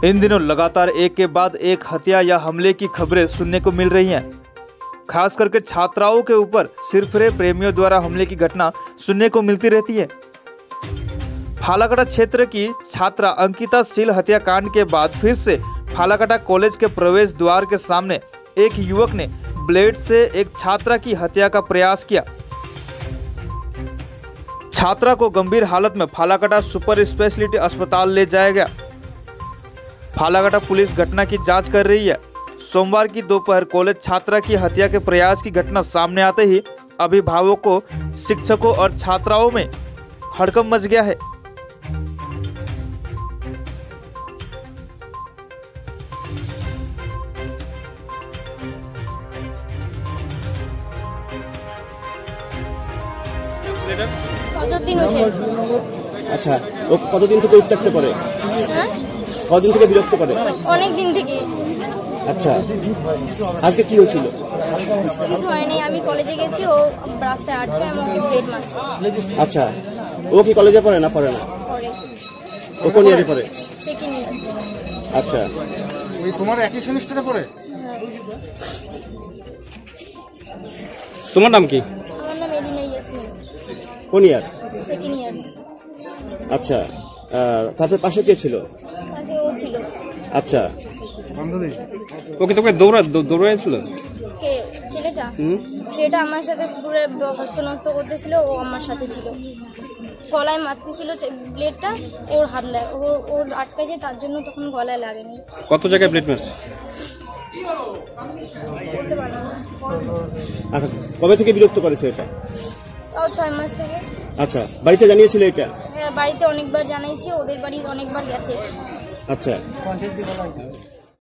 इन दिनों लगातार एक के बाद एक हत्या या हमले की खबरें सुनने को मिल रही हैं। खास करके छात्राओं के ऊपर सिरफिरे प्रेमियों द्वारा हमले की घटना सुनने को मिलती रहती है। फालाकाटा क्षेत्र की छात्रा अंकिता शील हत्याकांड के बाद फिर से फालाकाटा कॉलेज के प्रवेश द्वार के सामने एक युवक ने ब्लेड से एक छात्रा की हत्या का प्रयास किया। छात्रा को गंभीर हालत में फालाकाटा सुपर स्पेशलिटी अस्पताल ले जाया गया। फालाकाटा पुलिस घटना की जांच कर रही है। सोमवार की दोपहर कॉलेज छात्रा की हत्या के प्रयास की घटना सामने आते ही अभिभावकों, शिक्षकों और छात्राओं में हड़कंप मच गया है। আচ্ছা, ও কতদিন থেকে উত্ত্যক্ত করে? কতদিন থেকে বিরক্ত করে? অনেক দিন থেকে। আচ্ছা, আজকে কি হয়েছিল? কিছু হয়নি, আমি কলেজে গেছি, ও রাস্তায় আটকে আমাকে ব্লেড মারছে। আচ্ছা, ও কি কলেজে পড়ে না পড়ে না? পড়ে। ও কোন ইয়ারে পড়ে? Second year. আচ্ছা, ওই তোমার একই সেমিস্টারে পড়ে? তোমার নাম কি? আমার নাম এলিনা ইয়াসমিন। কোন ইয়ার? Second year. আচ্ছা, তারপর পাশে কে ছিল? পাশে ও ছিল। আচ্ছা, ওকে তোকে দৌড়াইছিল? কে? ছেলেটা? ছেলেটা আমার সাথে পুরো হস্ত নষ্ট করতেছিল, ও আমার সাথে ছিল। গলায় মারতেছিল ব্লেডটা, ওর হাত লাগে, ওর আটকাছে, তার জন্য তখন গলায় লাগেনি। কত জায়গায় ব্লেড মারছে? বলতে পারলাম না। আচ্ছা, কবে থেকে বিরক্ত করেছে এটা? তাও 6 মাস থেকে। আচ্ছা, বাড়িতে জানিয়েছিল এটা? হ্যাঁ, বাড়িতে অনেকবার জানাইছি, ওদের বাড়ি অনেকবার গেছে। আচ্ছা,